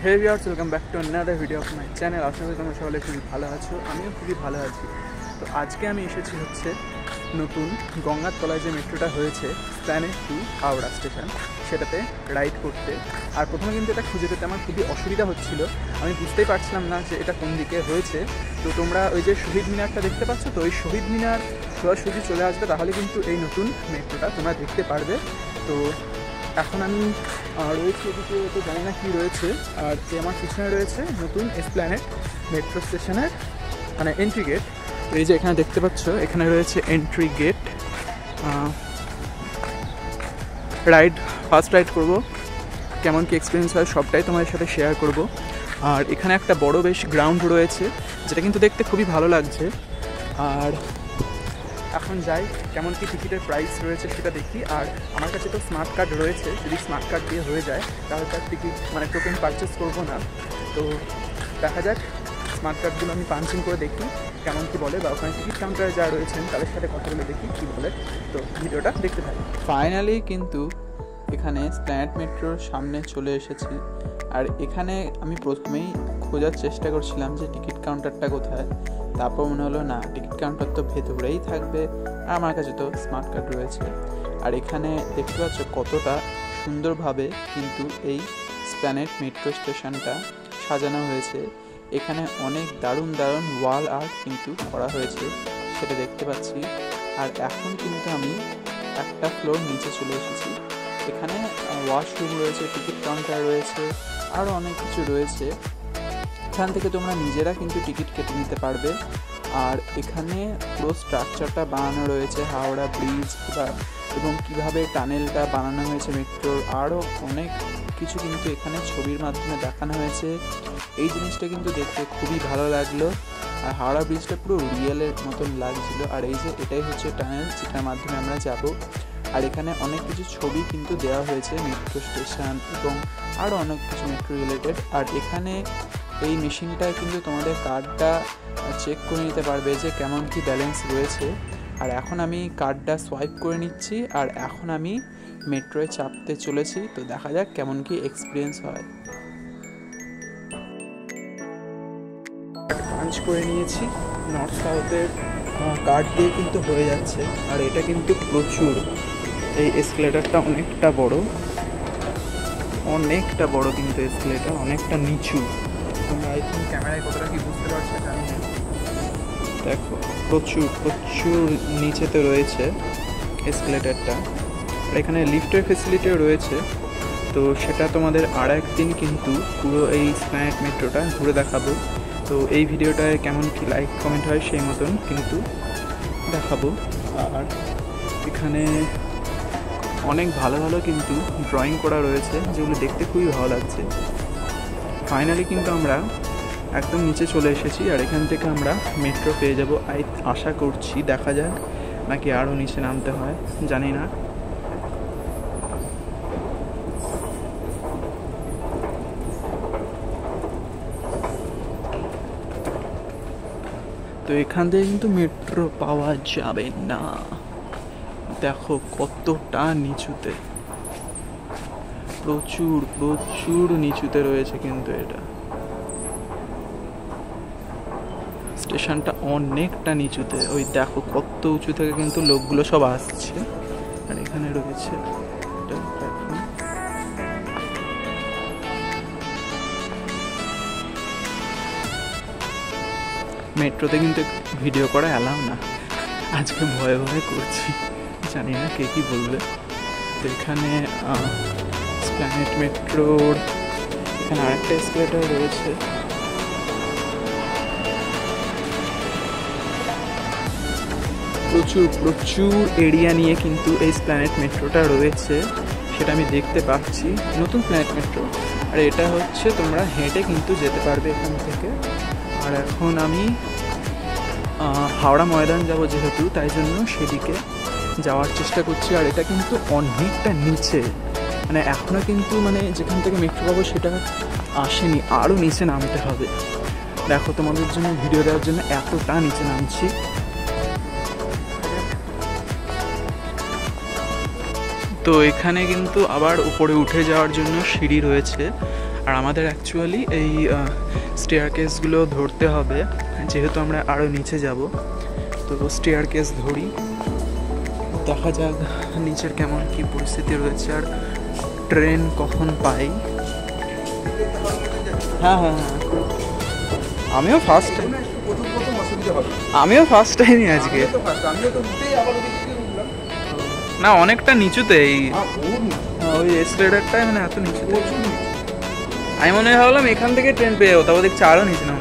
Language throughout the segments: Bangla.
Hey viewers, welcome back to another video of my channel. আশা করি তোমরা সকলে খুবই ভালো আছো, আমিও খুবই ভালো আছি। তো আজকে আমি এসেছি হচ্ছে নতুন গঙ্গার তলায় যে মেট্রোটা হয়েছে এসপ্ল্যানেড টু হাওড়া স্টেশন, সেটাতে রাইড করতে। আর প্রথমে কিন্তু এটা খুঁজে পেতে আমার খুবই অসুবিধা হচ্ছিল, আমি বুঝতেই পারছিলাম না যে এটা কোন দিকে হয়েছে। তো তোমরা ওই যে শহীদ মিনারটা দেখতে পাচ্ছ, তো ওই শহীদ মিনার সোজাসুজি চলে আসবে, তাহলে কিন্তু এই নতুন মেট্রোটা তোমরা দেখতে পারবে। তো এখন আমি রয়েছে এদিকে, তো জানি না কী রয়েছে। আর যে আমার পিছনে রয়েছে নতুন এসপ্ল্যানেড মেট্রো স্টেশনের মানে এন্ট্রি গেট। এই যে এখানে দেখতে পাচ্ছ, এখানে রয়েছে এন্ট্রি গেট। ফার্স্ট রাইড করব, কেমন কি এক্সপিরিয়েন্স হয় সবটাই তোমাদের সাথে শেয়ার করব। আর এখানে একটা বড় বেশ গ্রাউন্ড রয়েছে, যেটা কিন্তু দেখতে খুবই ভালো লাগছে। আর এখন যাই, কেমন কি টিকিটের প্রাইস রয়েছে সেটা দেখি। আর আমার কাছে তো স্মার্ট কার্ড রয়েছে, যদি স্মার্ট কার্ড দিয়ে হয়ে যায় তাহলে তার টিকিট মানে টোকেন পারচেস করবো না। তো দেখা যাক, স্মার্ট কার্ডগুলো আমি পাঞ্চিং করে দেখি কেমন কি বলে, বা ওখানে টিকিট কাউন্টারে যা রয়েছেন তাদের সাথে কথা বলে দেখি কী বলে। তো ভিডিওটা দেখতে থাকি। ফাইনালি কিন্তু এখানে এসপ্ল্যানেড মেট্রোর সামনে চলে এসেছি। আর এখানে আমি প্রথমেই খোঁজার চেষ্টা করছিলাম যে টিকিট কাউন্টারটা কোথায়। তারপর মনে হলো না, টিকিট কাউন্টার তো ভেতরেই থাকবে, আর আমার কাছে তো স্মার্ট কার্ড রয়েছে। আর এখানে দেখতে পাচ্ছ কতটা সুন্দরভাবে কিন্তু এই এসপ্ল্যানেড মেট্রো স্টেশনটা সাজানো হয়েছে। এখানে অনেক দারুণ দারুণ ওয়াল আর্ট কিন্তু করা হয়েছে, সেটা দেখতে পাচ্ছি। আর এখন কিন্তু আমি একটা ফ্লোর নিচে চলে এসেছি। এখানে ওয়াশরুম রয়েছে, টিকিট কাউন্টার রয়েছে, আরও অনেক কিছু রয়েছে। এখান থেকে তোমরা নিজেরা কিন্তু টিকিট কেটে নিতে পারবে। আর এখানে পুরো স্ট্রাকচারটা বানানো রয়েছে, হাওড়া ব্রিজ এবং কিভাবে টানেলটা বানানো হয়েছে মেট্রোর, আরও অনেক কিছু কিন্তু এখানে ছবির মাধ্যমে দেখানো হয়েছে। এই জিনিসটা কিন্তু দেখতে খুবই ভালো লাগলো। আর হাওড়া ব্রিজটা পুরো রিয়েলের মতন লাগছিল। আর এই যে এটাই হচ্ছে টানেল, যেটার মাধ্যমে আমরা যাব। আর এখানে অনেক কিছু ছবি কিন্তু দেওয়া হয়েছে মেট্রো স্টেশন এবং আরও অনেক কিছু মেট্রো রিলেটেড। আর এখানে এই মেশিনটায় কিন্তু তোমাদের কার্ডটা চেক করে নিতে পারবে যে কেমন কি ব্যালেন্স রয়েছে। আর এখন আমি কার্ডটা সোয়াইপ করে নিচ্ছি, আর এখন আমি মেট্রোয় চাপতে চলেছি। তো দেখা যাক কেমন কি এক্সপিরিয়েন্স হয়। পাঞ্চ করে নিয়েছি, নর্থ সাউথের কার্ড দিয়ে কিন্তু হয়ে যাচ্ছে। আর এটা কিন্তু প্রচুর, এই এসকেলেটারটা অনেকটা বড় কিন্তু এসকেলেটার অনেকটা নিচু। তোমরা আই থিঙ্ক ক্যামেরায় কতটা কি বুঝতে পারছো জানি না। দেখো প্রচুর নিচেতে রয়েছে এসকেলেটারটা। আর এখানে লিফটের ফেসিলিটিও রয়েছে। তো সেটা তোমাদের আর একদিন কিন্তু পুরো এই এসপ্ল্যানেড মেট্রোটা ঘুরে দেখাবো। তো এই ভিডিওটায় কেমন কি লাইক কমেন্ট হয় সেই মতন কিন্তু দেখাবো। আর এখানে অনেক ভালো ভালো কিন্তু ড্রয়িং করা রয়েছে, যেগুলো দেখতে খুবই ভালো লাগছে। ফাইনালি কিন্তু আমরা একদম নিচে চলে এসেছি। আর এখান থেকে আমরা মেট্রো পেয়ে যাবো আশা করছি, দেখা যাক নাকি আরও নিচে নামতে হয় জানি না। তো এখান থেকে কিন্তু মেট্রো পাওয়া যাবে না। দেখো কতটা নিচুতে, প্রচুর নিচুতে রয়েছে কিন্তু এটা স্টেশনটা অনেকটা নিচুতে। ওই দেখো কত উঁচু থেকে কিন্তু লোকগুলো সব আসছে। আর এখানে রয়েছে মেট্রোতে কিন্তু ভিডিও করা অ্যালাউ না, আজকে ভয়ে করছি, জানি না কে কি বলবে। তো এখানে এসপ্ল্যানেড মেট্রোর এখানে আরেকটা এসকেলেটর রয়েছে। প্রচুর এরিয়া নিয়ে কিন্তু এই এসপ্ল্যানেড মেট্রোটা রয়েছে, সেটা আমি দেখতে পাচ্ছি। নতুন এসপ্ল্যানেড মেট্রো। আর এটা হচ্ছে তোমরা হেঁটে কিন্তু যেতে পারবে এখান থেকে। আর এখন আমি হাওড়া ময়দান যাব যেহেতু, তাই জন্য সেদিকে যাওয়ার চেষ্টা করছি। আর এটা কিন্তু অনেকটা নিচে, মানে এখনও কিন্তু মানে যেখান থেকে মেট্রো পাবো সেটা আসেনি, আরও নিচে নামতে হবে। দেখো তোমাদের জন্য ভিডিও দেওয়ার জন্য এতটা নিচে নামছি। তো এখানে কিন্তু আবার উপরে উঠে যাওয়ার জন্য সিঁড়ি রয়েছে। আর আমাদের অ্যাকচুয়ালি এই স্টেয়ারকেসগুলো ধরতে হবে, যেহেতু আমরা আরও নিচে যাব। তো স্টেয়ারকেস ধরি, দেখা যাক নিচের কেমন কি পরিস্থিতি রয়েছে আর ট্রেন কখন পাই। হ্যাঁ হ্যাঁ হ্যাঁ, আমিও ফার্স্ট টাইমই আজকে। না, অনেকটা নিচুতে এই ওই এসকেলেটরটাই মানে এত নিচুতে। আমি মনে হয় ভাবলাম এখান থেকে ট্রেন পেয়ে যাবো, তারপর দেখছি আরও নিচে নাম।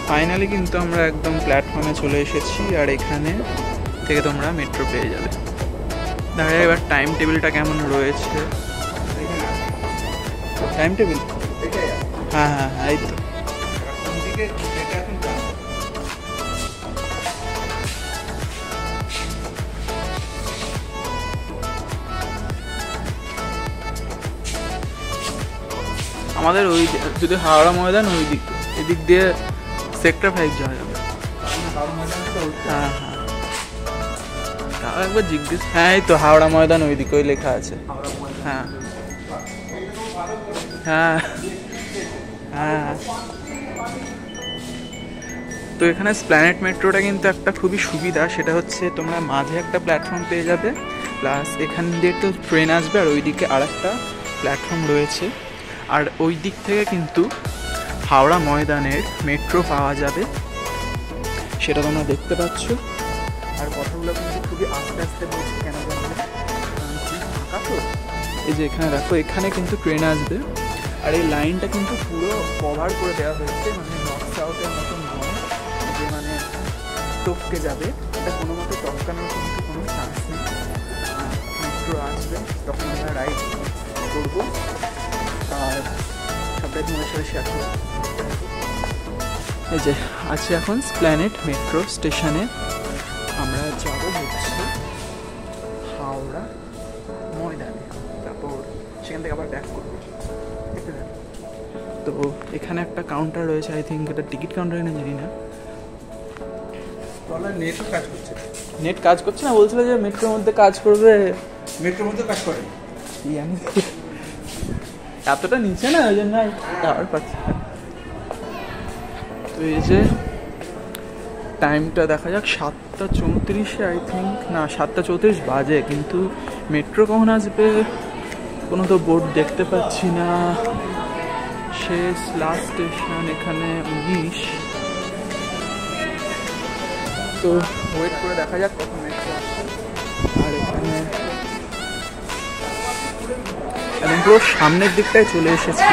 ফাইনালি কিন্তু আমরা একদম প্ল্যাটফর্মে চলে এসেছি, আর এখানে থেকে তোমরা মেট্রো পেয়ে যাবে। দেখা যায় এবার টাইম টেবিলটা কেমন রয়েছে। টাইম টেবিল, হ্যাঁ হ্যাঁ হ্যাঁ, এই তো। আমাদের ওই যদি হাওড়া ময়দান ওই দিক, এদিক দিয়ে সেক্টর 5 যাওয়া যাবে। হ্যাঁ হ্যাঁ, তাও একবার জিজ্ঞেস। হ্যাঁ, এই তো হাওড়া ময়দান ওই দিকে, ওই লেখা আছে। হ্যাঁ হ্যাঁ হ্যাঁ। তো এখানে স্প্ল্যানেড মেট্রোটা কিন্তু একটা খুবই সুবিধা, সেটা হচ্ছে তোমরা মাঝে একটা প্ল্যাটফর্ম পেয়ে যাবে, প্লাস এখান দিয়ে তো ট্রেন আসবে, আর ওই দিকে আর একটা প্ল্যাটফর্ম রয়েছে। আর ওই দিক থেকে কিন্তু হাওড়া ময়দানের মেট্রো পাওয়া যাবে, সেটা তোমরা দেখতে পাচ্ছ। আর কথাগুলো কিন্তু খুবই আস্তে আস্তে বলছি, কেন জানবে ফাঁকা তো। এই যে এখানে দেখো, এখানে কিন্তু ট্রেন আসবে, আর এই লাইনটা কিন্তু পুরো কভার করে দেওয়া হয়েছে, মানে নর্থ সাউথের মতন নয় যে মানে টপকে যাবে, এটা কোনো মতো টপকানোর কিন্তু কোনো চান্স নেই। মেট্রো আসবে তখন আমরা রাইড করবো, আর সবটাই তোমাদের সাথে শেয়ার করবো। এই যে আছে এখন স্প্ল্যানেড মেট্রো স্টেশনে, আমরা যাবো হচ্ছে হাওড়া ময়দানে, তারপর সেখান থেকে আবার ব্যাক করবো। তো এখানে একটা কাউন্টার রয়েছে, আই থিঙ্ক এটা টিকিট কাউন্টার না, জানি না। নেট কাজ করছে না, বলছিল যে মেট্রোর মধ্যে কাজ করবে। মেট্রোর মধ্যে কাজ করে এতটা নিচে না, ওই জন্য টাওয়ার পাচ্ছি। তো এই যে টাইমটা দেখা যাক, 7:34 আই থিঙ্ক, না 7:34 বাজে, কিন্তু মেট্রো কখন আসবে কোনো তো বোর্ড দেখতে পাচ্ছি না। শেষ লাস্ট স্টেশন এখানে 19। তো ওয়েট করে দেখা যাক কখন মেট্রো আসছে। আর এখানে একদম পুরো সামনের দিকটায় চলে এসেছি,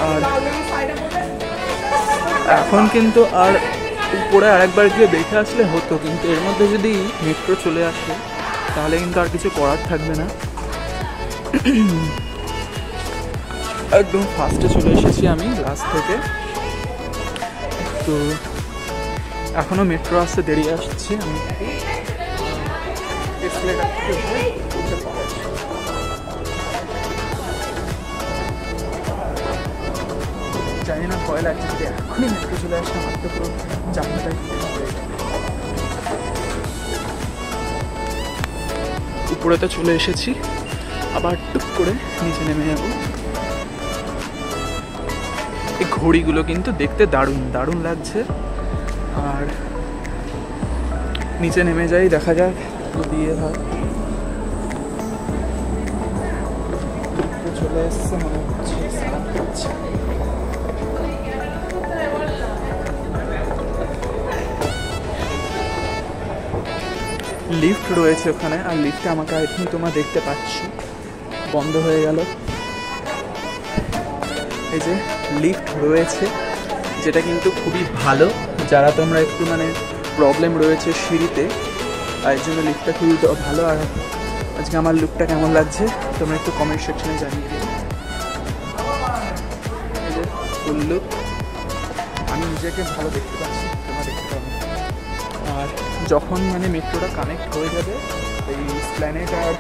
আর এখন কিন্তু আর উপরে আরেকবার গিয়ে দেখে আসলে হতো, কিন্তু এর মধ্যে যদি মেট্রো চলে আসে তাহলে কিন্তু আর কিছু করার থাকবে না। একদম ফার্স্টে চলে এসেছি আমি লাস্ট থেকে। তো এখনও মেট্রো আসতে দেরি আসছে, আমি জানি না, ভয় লাগছে যদি এখনই মেট্রো চলে আসে, আমার তো পুরো জানলাটাই উপরে তো চলে এসেছি, আবার টুক করে নিচে নেমে যাবো। এই ঘড়িগুলো কিন্তু দেখতে দারুণ দারুণ লাগছে। আর নিচে নেমে যাই, দেখা যাক যদি হয়। চলে এসছে মনে হচ্ছে, লিফট রয়েছে ওখানে, আর লিফটে আমাকে আই থিঙ্ক তোমরা দেখতে পাচ্ছ বন্ধ হয়ে গেল। এই যে লিফট রয়েছে, যেটা কিন্তু খুবই ভালো, যারা তোমরা একটু মানে প্রবলেম রয়েছে সিঁড়িতে, তার জন্য লিফটটা খুবই ভালো। আর আজকে আমার লুকটা কেমন লাগছে তোমরা একটু কমেন্ট সেকশনে জানিয়ে দিও। এই যে ফুল লুক, আমি নিজেকে ভালো দেখতে পাচ্ছি, তোমরা দেখতে পাবে। আর যখন মানে মেট্রোটা কানেক্ট হয়ে যাবে এই স্প্ল্যানেড আর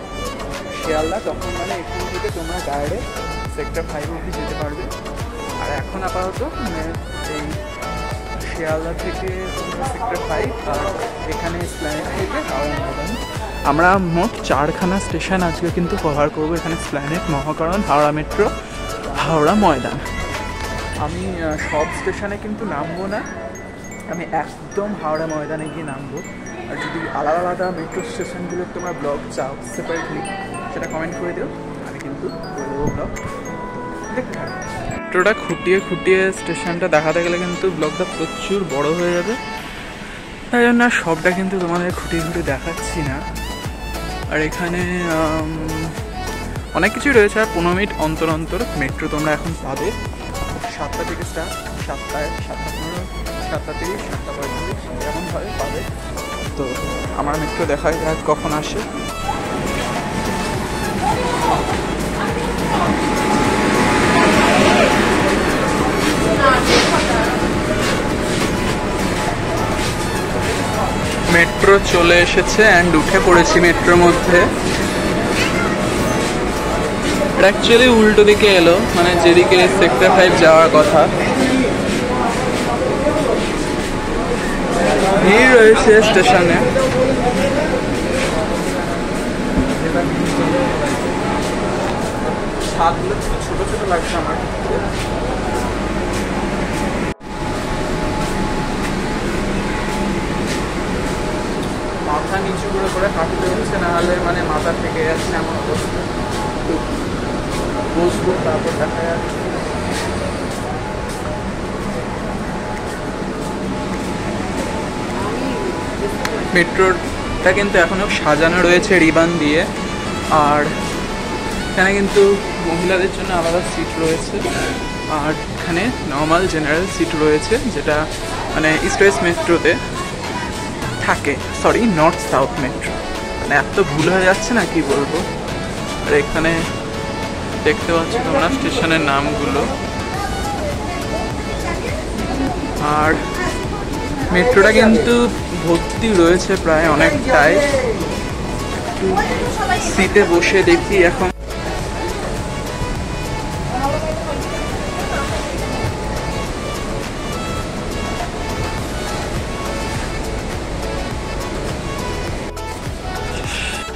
শিয়ালদা, তখন মানে এখান থেকে তোমরা ডাইরেক্ট সেক্টর 5 অবধি যেতে পারবে। আর এখন আপাতত মানে এই শিয়ালদা থেকে তোমরা সেক্টর 5 আর এখানে এসপ্ল্যানেড থেকে হাওড়া ময়দান। আমরা মোট 4খানা স্টেশন আজকে কিন্তু কভার করবো। এখানে এসপ্ল্যানেড, মহাকরণ, হাওড়া মেট্রো, হাওড়া ময়দান। আমি সব স্টেশনে কিন্তু নামবো না, আমি একদম হাওড়া ময়দানে গিয়ে নামবো। আর যদি আলাদা আলাদা মেট্রো স্টেশনগুলোর তোমরা ব্লগ চাও সেপারেটলি, সেটা কমেন্ট করে দিও, আমি কিন্তু করে দেবো ব্লগ। দেখতে থাকো। মেট্রোটা খুঁটিয়ে খুঁটিয়ে স্টেশনটা দেখাতে গেলে কিন্তু ব্লগটা প্রচুর বড় হয়ে যাবে, তাই জন্য আর সবটা কিন্তু তোমাদের খুঁটিয়ে খুঁটিয়ে দেখাচ্ছি না। আর এখানে অনেক কিছুই রয়েছে। আর 15 মিনিট অন্তর অন্তর মেট্রো তোমরা এখন পাবে। 7টা থেকে স্টার্ট, 7টায়, 7:15, 7:30, 7:45 এমনভাবে পাবে। তো আমার মেট্রো দেখা যাক কখন আসে। মেট্রো চলে এসেছে অ্যান্ড উঠে পড়েছি মেট্রোর মধ্যে। অ্যাকচুয়ালি উল্টো দিকে এলো, মানে যেদিকে সেক্টর 5 যাওয়ার কথা। ভিড় রয়েছে স্টেশনে। ছাদগুলো ছোট ছোট লাগছে আমার। মাথা নিচু করে হাঁটতে হচ্ছে, না হলে মানে মাথা থেকে যাচ্ছে এমন অবস্থা। বসবো, তারপর দেখা যাচ্ছে। মেট্রোটা কিন্তু এখনও সাজানো রয়েছে রিবান দিয়ে। আর এখানে কিন্তু মহিলাদের জন্য আলাদা সিট রয়েছে, আর এখানে নর্মাল জেনারেল সিট রয়েছে, যেটা মানে ইস্ট ওয়েস্ট মেট্রোতে থাকে। সরি, নর্থ সাউথ মেট্রো, মানে এত ভুল হয়ে যাচ্ছে না কি বলবো। আর এখানে দেখতে পাচ্ছ তোমরা স্টেশনের নামগুলো। আর মেট্রোটা কিন্তু ভর্তি রয়েছে প্রায় অনেকটাই। একটু সিটে বসে দেখি এখন।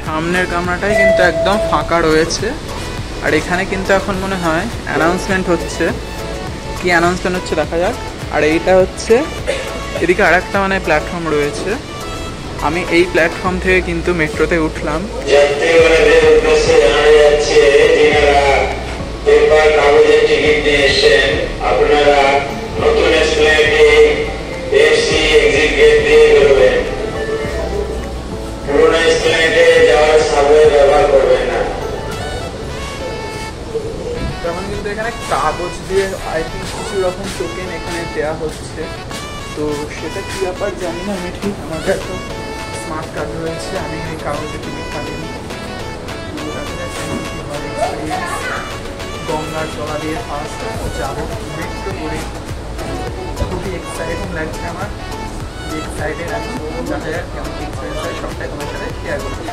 সামনের কামরাটাই কিন্তু একদম ফাঁকা রয়েছে। আর এখানে কিন্তু এখন মনে হয় অ্যানাউন্সমেন্ট হচ্ছে। কি অ্যানাউন্সমেন্ট হচ্ছে দেখা যাক। আর এইটা হচ্ছে, এদিকে আর একটা মানে প্ল্যাটফর্ম রয়েছে। আমি এই প্ল্যাটফর্ম থেকে কিন্তু মেট্রোতে উঠলাম। তখন কিন্তু এখানে কাগজ দিয়ে আই থিঙ্ক কিছু রকম টোকেন এখানে দেওয়া হচ্ছে। তো সেটা কী ব্যাপার জানি না আমি ঠিক। আমার কাছে স্মার্ট কার্ড রয়েছে, আমি এই কাগজে টিকিট কাটিনি। গঙ্গার তলা দিয়ে ফার্স্ট যাবো মেট্রো করে, খুবই এক্সাইটিং লাগছে আমার। এক্সাইটেড এখন দেখা যাক কেমন এক্সপিরিয়েন্স হয়, সবটাই তোমার সাথে শেয়ার করতে।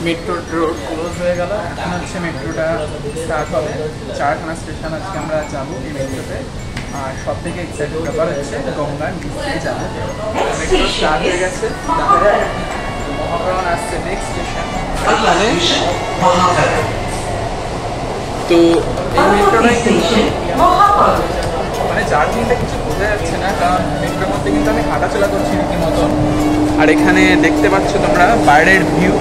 মেট্রো রোড ক্লোজ হয়ে গেল, এখন হচ্ছে মেট্রোটা স্টার্ট হবে। 4খানা স্টেশন আজকে আমরা যাবো এই মেট্রোতে। আর সব থেকে এক্সাইটেড ব্যাপার হচ্ছে গঙ্গার নিচ দিয়ে যাবো। মেট্রো স্টার্ট হয়ে গেছে, দেখা যায় মহাকরণ আসছে নেক্সট স্টেশন। তো এই মেট্রোটাই কিন্তু মানে জার্নিটা কিছু বোঝা যাচ্ছে না, কারণ মেট্রোর মধ্যে কিন্তু আমি হাঁটাচলা করছি রীতিমতো। আর এখানে দেখতে পাচ্ছ তোমরা বাইরের ভিউ।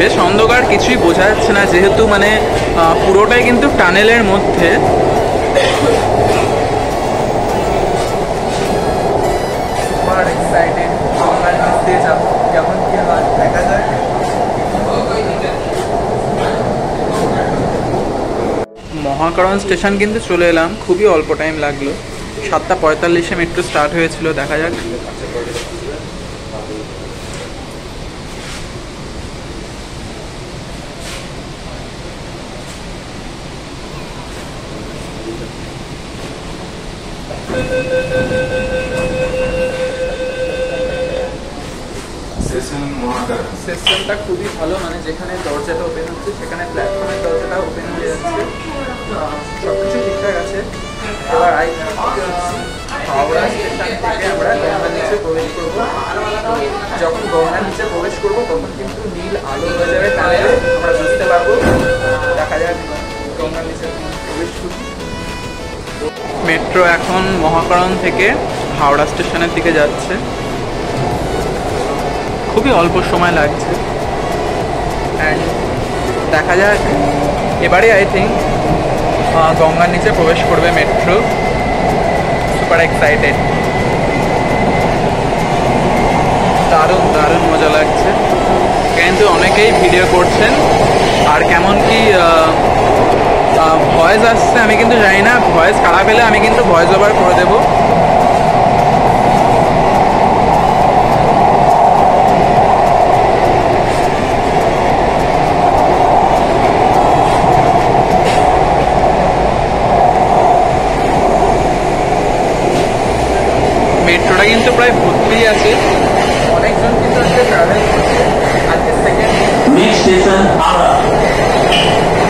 বেশ অন্ধকার, কিছুই বোঝা যাচ্ছে না, যেহেতু মানে পুরোটাই কিন্তু টানেলের মধ্যে। মহাকারণ স্টেশন কিন্তু চলে এলাম, খুবই অল্প টাইম লাগলো। 7:45 মেট্রো স্টার্ট হয়েছিল, দেখা যাক। সিস্টেমটা খুবই ভালো, মানে যেখানে দরজাটা ওপেন হচ্ছে সেখানে প্ল্যাটফর্মের দরজাটা ওপেন হয়ে যাচ্ছে, সব কিছু ঠিকঠাক আছে। এবার হাওড়া স্টেশন থেকে আমরা গঙ্গার নিচে প্রবেশ করবো। যখন গঙ্গার নিচে প্রবেশ করবো তখন কিন্তু নীল আলো হয়ে যাবে কানে, আমরা বুঝতে পারবো। দেখা যাক গঙ্গার নিচে প্রবেশ করি। মেট্রো এখন মহাকারণ থেকে হাওড়া স্টেশনের দিকে যাচ্ছে, খুবই অল্প সময় লাগছে। অ্যান্ড দেখা যাক এবারে আই থিঙ্ক গঙ্গার নিচে প্রবেশ করবে মেট্রো। সুপার এক্সাইটেড, দারুণ দারুণ মজা লাগছে। কিন্তু অনেকেই ভিডিও করছেন, আর কেমন কি ভয়েস আসছে আমি কিন্তু জানি না। ভয়েস খারাপ এলে আমি কিন্তু ভয়েস ওভার করে দেবো। মেট্রোটা কিন্তু প্রায় ভর্তি আছে, অনেকজন কিন্তু আজকে ট্রাভেল করছে। আজকে সেকেন্ড স্টেশন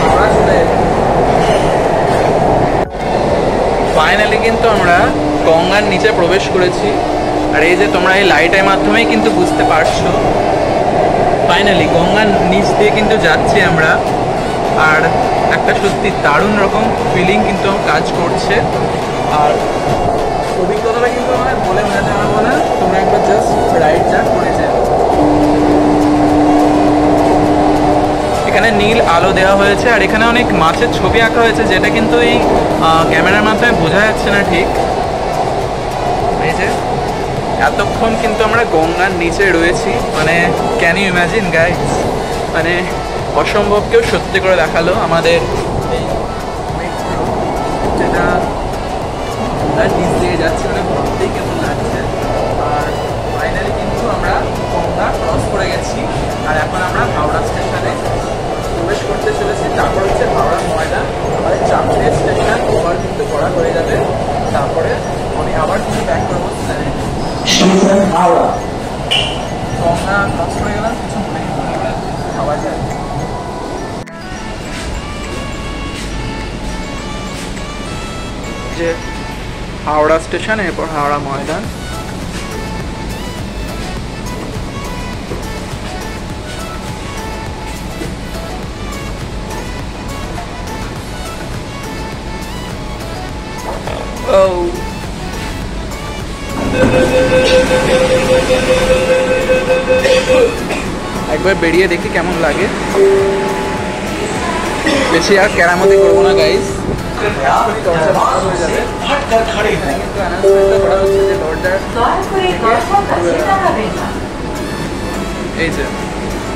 হাওড়া চলে এলো। ফাইনালি কিন্তু আমরা গঙ্গার নিচে প্রবেশ করেছি, আর এই যে তোমরা এই লাইটের মাধ্যমেই কিন্তু বুঝতে পারছো ফাইনালি গঙ্গার নিচ দিয়ে কিন্তু যাচ্ছি আমরা। আর একটা সত্যি দারুণ রকম ফিলিং কিন্তু কাজ করছে, আর অভিজ্ঞতাটা কিন্তু আমার বলে বোঝাতে পারবো না। তোমরা একবার জাস্ট রাইডটা করে যাও। এখানে নীল আলো দেওয়া হয়েছে, আর এখানে অনেক মাছের ছবি আঁকা হয়েছে, যেটা কিন্তু এই ক্যামেরার মাধ্যমে বোঝা যাচ্ছে না ঠিক। এই যে এতক্ষণ কিন্তু আমরা গঙ্গার নিচে রয়েছি, মানে ক্যান ইউ ইমাজিন গাইস, মানে অসম্ভবকেও সত্যি করে দেখালো আমাদের এই মেট্রো, যেটা নিচ দিয়ে যাচ্ছে, মানে ভাবতেই কেমন লাগছে। আর ফাইনালি কিন্তু আমরা গঙ্গা ক্রস করে গেছি, আর এখন আমরা হাওড়া স্টেশনে প্রবেশ করতে চলেছি। তারপর হচ্ছে হাওড়া ময়দান, আমাদের 4টে স্টেশন ওভার কিন্তু করা হয়ে যাবে। তারপরে আমি আবার কিন্তু ব্যাক করবো হাওড়া। গঙ্গা ক্রস করে গেলাম, কিছু মনে খাওয়া যায়। যে হাওড়া স্টেশন, এরপর হাওড়া ময়দান। একবার বেরিয়ে দেখি কেমন লাগে। বেশি আর কেরামতি করবো না গাইস, এই যে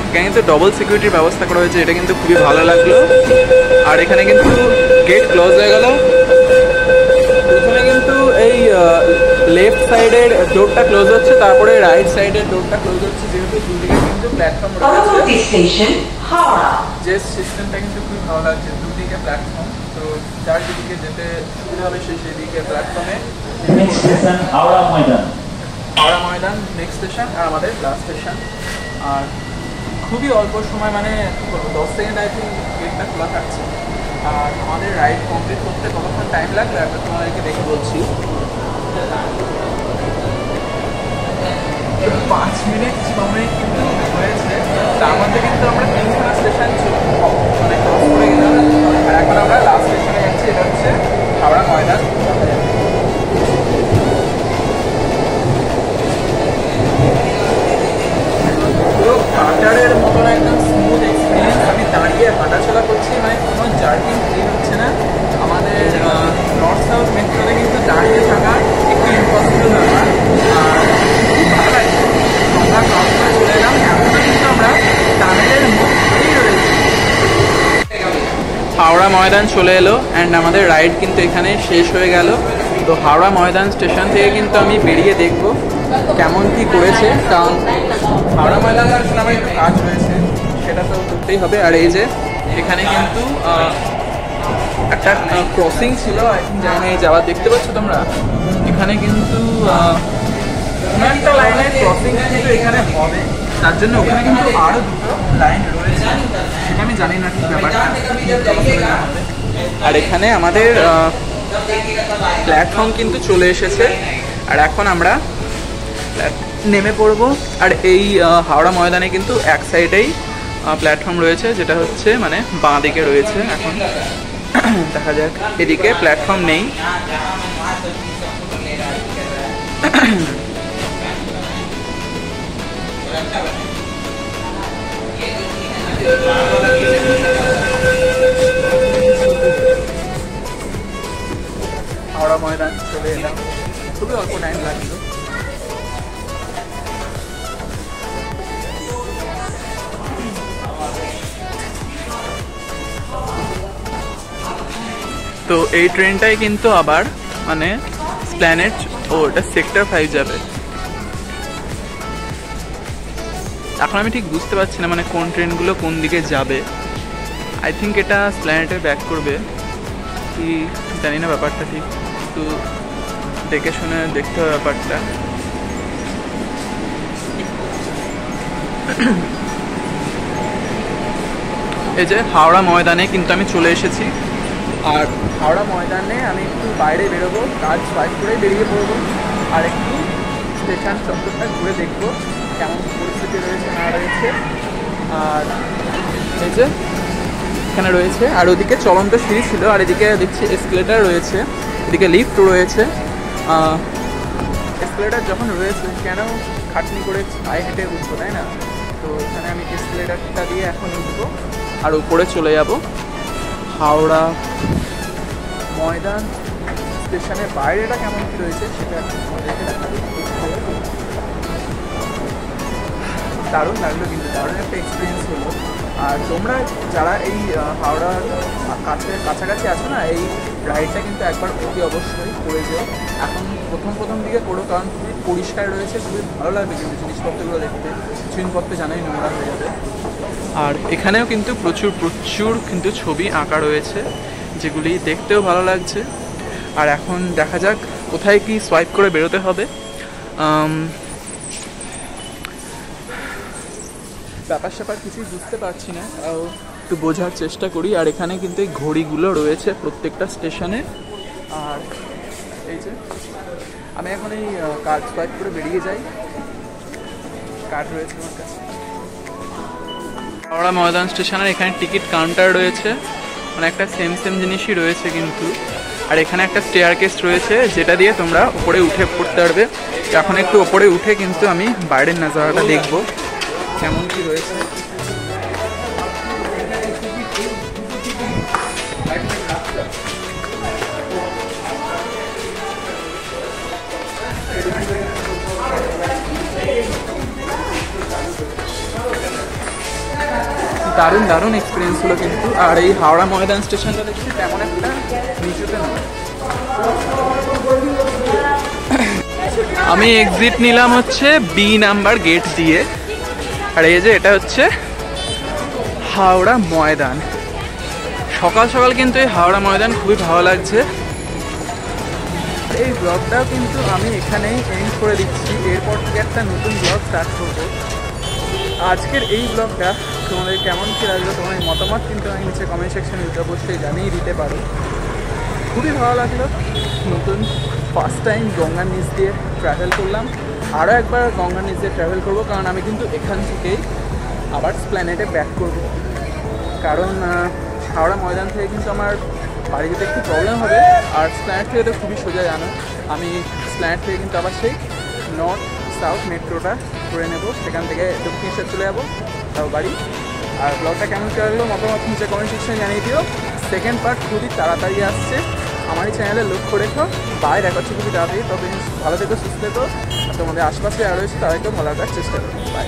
এখানে কিন্তু ডবল সিকিউরিটির ব্যবস্থা করা হয়েছে, এটা কিন্তু খুবই ভালো লাগলো। আর এখানে কিন্তু গেট ক্লোজ হয়ে গেল। প্রথমে কিন্তু এই লেফট সাইডের ডোরটা ক্লোজ হচ্ছে, তারপরে রাইট সাইডের ডোরটা ক্লোজ হচ্ছে, যেহেতু দুদিকে কিন্তু প্ল্যাটফর্ম রয়েছে। যে সিস্টেমটা কিন্তু খুবই ভালো লাগছে, দুদিকে প্ল্যাটফর্ম, তো যার যেদিকে যেতে সুবিধা হবে সেদিকে প্ল্যাটফর্মে। হাওড়া ময়দান নেক্সট স্টেশন, আর আমাদের লাস্ট স্টেশন। আর খুবই অল্প সময়, মানে 10 সেকেন্ড আই থিঙ্ক গেটটা খোলা থাকছে। আর আমাদের রাইড কমপ্লিট করতে কতক্ষণ টাইম লাগবে একবার তোমাদেরকে দেখে বলছি। 5 মিনিট 6 মিনিট কিন্তু হয়েছে। তার মধ্যে কিন্তু আমরা 3খানা স্টেশন মানে ক্রস করে গেলাম, আর এখন আমরা লাস্ট স্টেশনে যাচ্ছি, এটা হচ্ছে হাওড়া ময়দান। পুরো কাটারের মতন একদম স্মুথ এক্সপিরিয়েন্স। আমি দাঁড়িয়ে হাঁটাচলা করছি, মানে কোনো জার্কিং ফিল হচ্ছে না। আমাদের নর্থ সাউথ মেট্রোতে কিন্তু দাঁড়িয়ে থাকা একটু ইম্পসিবল ব্যাপার। আর ভালো লাগছে, আমরা ক্রস করে চলে এলাম। এখন কিন্তু আমরা টানেলের ময়দান চলে এলো অ্যান্ড আমাদের রাইড কিন্তু এখানে শেষ হয়ে গেল। তো হাওড়া ময়দান স্টেশন থেকে কিন্তু আমি বেরিয়ে দেখব কেমন কি করেছে, কারণ হাওড়া ময়দানে আসলে আমার একটু কাজ রয়েছে, সেটা তো করতেই হবে। আর এই যে এখানে কিন্তু একটা ক্রসিং ছিল, জানি যাওয়ার, দেখতে পাচ্ছ তোমরা এখানে কিন্তু একটা লাইনের ক্রসিং কিন্তু এখানে হবে, তার জন্য ওখানে কিন্তু আরও দুটো লাইন রয়েছে, সেটা আমি জানি না ঠিক ব্যাপারটা। আর এখানে আমাদের প্ল্যাটফর্ম কিন্তু চলে এসেছে, আর এখন আমরা নেমে পড়ব। আর এই হাওড়া ময়দানে কিন্তু এক সাইডেই প্ল্যাটফর্ম রয়েছে, যেটা হচ্ছে মানে বাঁ দিকে রয়েছে। এখন দেখা যাক, এদিকে প্ল্যাটফর্ম নেই। হাওড়া ময়দান চলে এলাম, খুবই অল্প টাইম লাগলো। তো এই ট্রেনটাই কিন্তু আবার মানে প্ল্যানেট, ওটা সেক্টর 5 যাবে। এখন আমি ঠিক বুঝতে পারছি না মানে কোন ট্রেনগুলো কোন দিকে যাবে। আই থিঙ্ক এটা প্ল্যানেটে ব্যাক করবে কি জানি না ব্যাপারটা ঠিক, একটু দেখে শুনে দেখতে হবে ব্যাপারটা। এই যে হাওড়া ময়দানে কিন্তু আমি চলে এসেছি, আর হাওড়া ময়দানে আমি একটু বাইরে বেরোবো, কাজ ফাইভ করে বেরিয়ে পড়বো, আর একটু স্টেশন চত্বরটা ঘুরে দেখবো কেমন পরিস্থিতি রয়েছে না রয়েছে। আর এই যে এখানে রয়েছে, আর ওদিকে চলন্ত সিঁড়ি ছিল, আর এদিকে দেখছি এসকেলেটার রয়েছে, এদিকে লিফট রয়েছে। এসকেলেটার যখন রয়েছে কেন খাটনি করে পায়ে হেঁটে উঠবো, তাই না? তো এখানে আমি এসকেলেটারটা দিয়ে এখন উঠবো আর উপরে চলে যাব। হাওড়া ময়দান স্টেশনের বাইরেটা কেমন কি রয়েছে সেটা দেখে দেখাবো। দারুণ লাগলো, কিন্তু দারুণ একটা এক্সপিরিয়েন্স হলো। আর তোমরা যারা এই হাওড়ার কাছাকাছি আছো না, এই রাইডটা কিন্তু একবার অতি অবশ্যই করে যেও। এখন প্রথম দিকে করো, কারণ খুবই পরিষ্কার রয়েছে, খুবই ভালো লাগবে কিন্তু জিনিসপত্রগুলো দেখতে। জিনিসপত্র জানাই নোংরা হয়ে যাবে। আর এখানেও কিন্তু প্রচুর কিন্তু ছবি আঁকা রয়েছে, যেগুলি দেখতেও ভালো লাগছে। আর এখন দেখা যাক কোথায় কি সোয়াইপ করে বেরোতে হবে। ব্যাপার স্যাপার কিছুই বুঝতে পারছি না, একটু বোঝার চেষ্টা করি। আর এখানে কিন্তু এই ঘড়িগুলো রয়েছে প্রত্যেকটা স্টেশনে। আর এই যে আমি এখন এই কার্ড সোয়াইপ করে বেরিয়ে যাই, কার্ড রয়েছে আমার কাছে। হাওড়া ময়দান স্টেশনের এখানে টিকিট কাউন্টার রয়েছে, মানে একটা সেম জিনিসই রয়েছে কিন্তু। আর এখানে একটা স্টেয়ারকেস রয়েছে, যেটা দিয়ে তোমরা উপরে উঠে পড়তে পারবে। এখন একটু উপরে উঠে কিন্তু আমি বাইরের নাজারাটা দেখবো কেমন কি রয়েছে। দারুণ এক্সপিরিয়েন্স হলো কিন্তু। আর এই হাওড়া ময়দান স্টেশনটা দেখছি তেমন একটা নিচুতে নয়। আমি এক্সিট নিলাম হচ্ছে বি নাম্বার গেট দিয়ে। আর এই যে এটা হচ্ছে হাওড়া ময়দান। সকাল কিন্তু এই হাওড়া ময়দান খুবই ভালো লাগছে। এই ব্লগটাও কিন্তু আমি এখানেই এন্ড করে দিচ্ছি, এরপর থেকে একটা নতুন ব্লগ স্টার্ট করবো। আজকের এই ব্লগটা তোমাদের কেমন কী লাগলো, তোমার মতামত কিন্তু আমি নিচে কমেন্ট সেকশনে অবশ্যই জানিয়ে দিতে পারো। খুবই ভালো লাগলো, নতুন ফার্স্ট টাইম গঙ্গার নিচ দিয়ে ট্রাভেল করলাম। আরও একবার গঙ্গার নিচ দিয়ে ট্রাভেল করবো, কারণ আমি কিন্তু এখান থেকেই আবার প্ল্যানেটে ব্যাক করব। কারণ হাওড়া ময়দান থেকে কিন্তু আমার বাড়ি যেতে একটু প্রবলেম হবে, আর প্ল্যানেট থেকে তো খুবই সোজা জানো। আমি প্ল্যানেট থেকে কিন্তু আবার সেই নর্থ সাউথ মেট্রোটা করে নেব, সেখান থেকে দক্ষিণেশ্বর চলে যাবো তাও বাড়ি। আর ব্লগটা কেমন কী লাগলো মতামত নিচে কমেন্ট সেকশনে জানিয়ে দিও। সেকেন্ড পার্ট খুবই তাড়াতাড়ি আসছে, আমারই চ্যানেলে লক্ষ্য রেখো। বাইরে দেখাচ্ছি খুবই তাড়াতাড়ি। তবে ভালো থেকো, সুস্থ থেকো, আর তোমাদের আশপাশে আরও এসে তাদেরকেও ভালো রাখার চেষ্টা করো। বাই।